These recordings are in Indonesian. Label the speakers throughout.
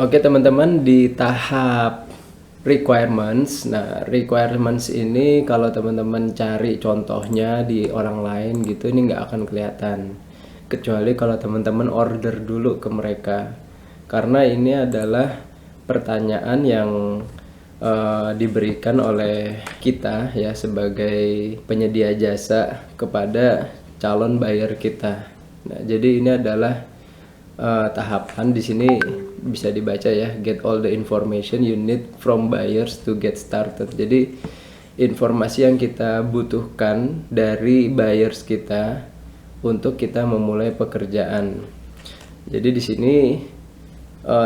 Speaker 1: Oke teman-teman, di tahap requirements. Nah, requirements ini kalau teman-teman cari contohnya di orang lain gitu, ini nggak akan kelihatan. Kecuali kalau teman-teman order dulu ke mereka. Karena ini adalah pertanyaan yang diberikan oleh kita ya sebagai penyedia jasa kepada calon buyer kita. Nah, jadi ini adalah tahapan di sini bisa dibaca ya, get all the information you need from buyers to get started. Jadi informasi yang kita butuhkan dari buyers kita untuk kita memulai pekerjaan. Jadi di sini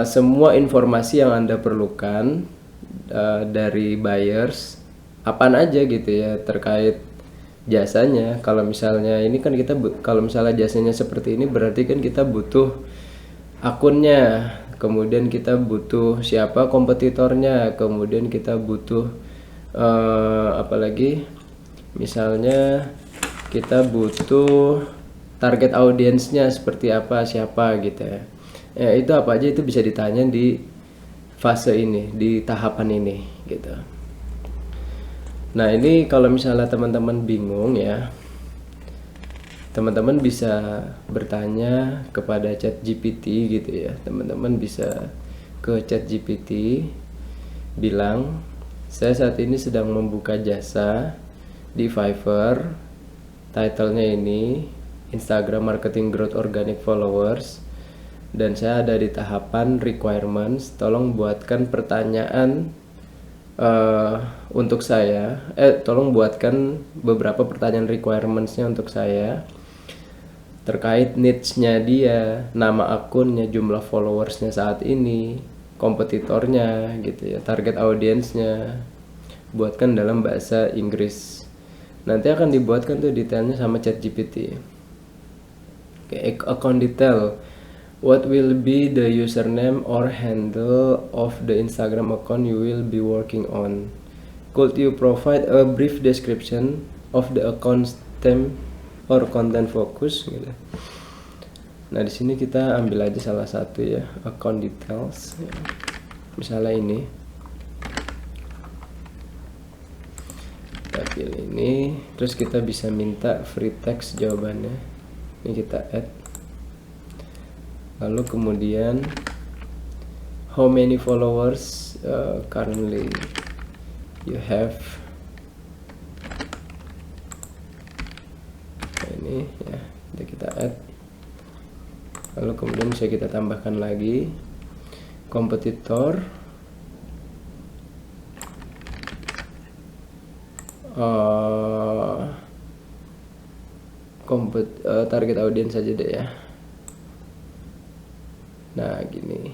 Speaker 1: semua informasi yang Anda perlukan dari buyers apaan aja gitu ya terkait jasanya. Kalau misalnya ini kan kita kalau misalnya jasanya seperti ini berarti kan kita butuh akunnya, kemudian kita butuh siapa kompetitornya, kemudian kita butuh apalagi misalnya kita butuh target audiensnya seperti apa, siapa gitu ya. Itu apa aja itu bisa ditanya di fase ini, di tahapan ini gitu. Nah, ini kalau misalnya teman-teman bingung ya, teman-teman bisa bertanya kepada ChatGPT gitu ya. Teman-teman bisa ke ChatGPT, bilang, saya saat ini sedang membuka jasa di Fiverr, titlenya ini Instagram Marketing Growth Organic Followers, dan saya ada di tahapan requirements. Tolong buatkan pertanyaan untuk saya, tolong buatkan beberapa pertanyaan requirementsnya untuk saya terkait needs-nya dia, nama akunnya, jumlah followersnya saat ini, kompetitornya gitu ya, target audiensnya. Buatkan dalam bahasa Inggris. Nanti akan dibuatkan tuh detailnya sama ChatGPT. Account detail. What will be the username or handle of the Instagram account you will be working on? Could you provide a brief description of the account's theme or content focus gitu. Nah, di sini kita ambil aja salah satu ya, account details. Ya. Misalnya ini. Kita pilih ini, terus kita bisa minta free text jawabannya. Ini kita add. Lalu kemudian how many followers currently you have. Nah, ini ya, kita add. Lalu kemudian bisa kita tambahkan lagi kompetitor, target audience saja deh ya. Nah, gini.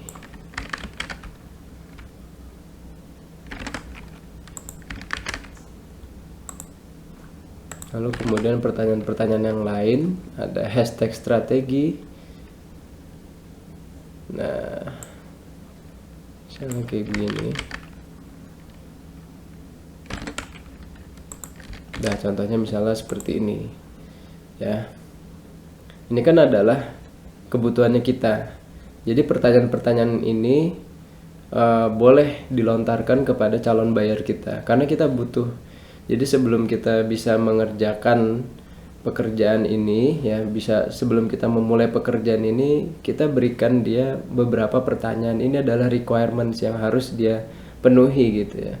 Speaker 1: Lalu kemudian pertanyaan-pertanyaan yang lain, ada hashtag strategi. Nah, misalnya kayak begini. Nah, contohnya misalnya seperti ini. Ya. Ini kan adalah kebutuhannya kita. Jadi pertanyaan-pertanyaan ini boleh dilontarkan kepada calon buyer kita karena kita butuh. Jadi sebelum kita bisa mengerjakan pekerjaan ini ya, sebelum kita memulai pekerjaan ini, kita berikan dia beberapa pertanyaan. Ini adalah requirements yang harus dia penuhi gitu ya.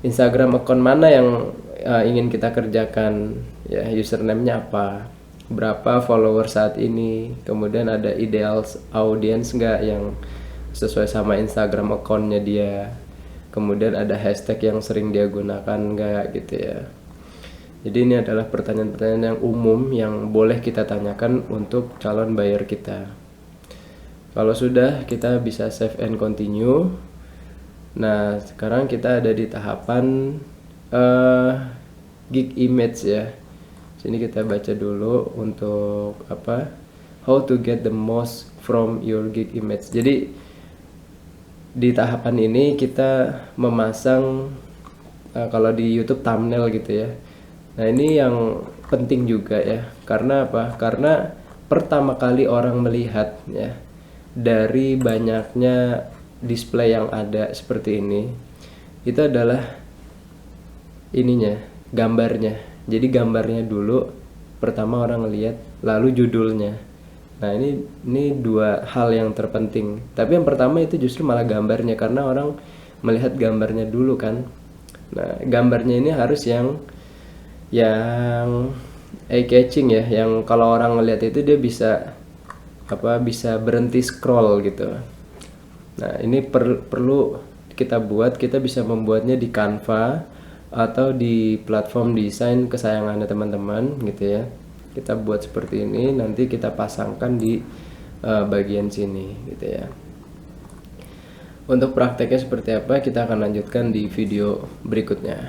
Speaker 1: Instagram account mana yang ingin kita kerjakan ya, username-nya apa, berapa follower saat ini, kemudian ada ideal audience nggak yang sesuai sama Instagram account-nya dia, kemudian ada hashtag yang sering dia gunakan nggak gitu ya. Jadi ini adalah pertanyaan-pertanyaan yang umum yang boleh kita tanyakan untuk calon buyer kita. Kalau sudah, kita bisa save and continue. Nah, sekarang kita ada di tahapan gig image ya. Sini kita baca dulu untuk apa? How to get the most from your gig image. Jadi di tahapan ini kita memasang kalau di YouTube thumbnail gitu ya. Nah, ini yang penting juga ya. Karena apa? Karena pertama kali orang melihat ya, dari banyaknya display yang ada seperti ini, itu adalah ininya, gambarnya. Jadi gambarnya dulu pertama orang ngelihat, lalu judulnya. Nah, ini dua hal yang terpenting. Tapi yang pertama itu justru malah gambarnya, karena orang melihat gambarnya dulu kan. Nah, gambarnya ini harus yang eye catching ya, yang kalau orang ngelihat itu dia bisa bisa berhenti scroll gitu. Nah, ini perlu kita bisa membuatnya di Canva atau di platform desain kesayangannya teman-teman gitu ya. Kita buat seperti ini, nanti kita pasangkan di bagian sini gitu ya. Untuk prakteknya seperti apa kita akan lanjutkan di video berikutnya.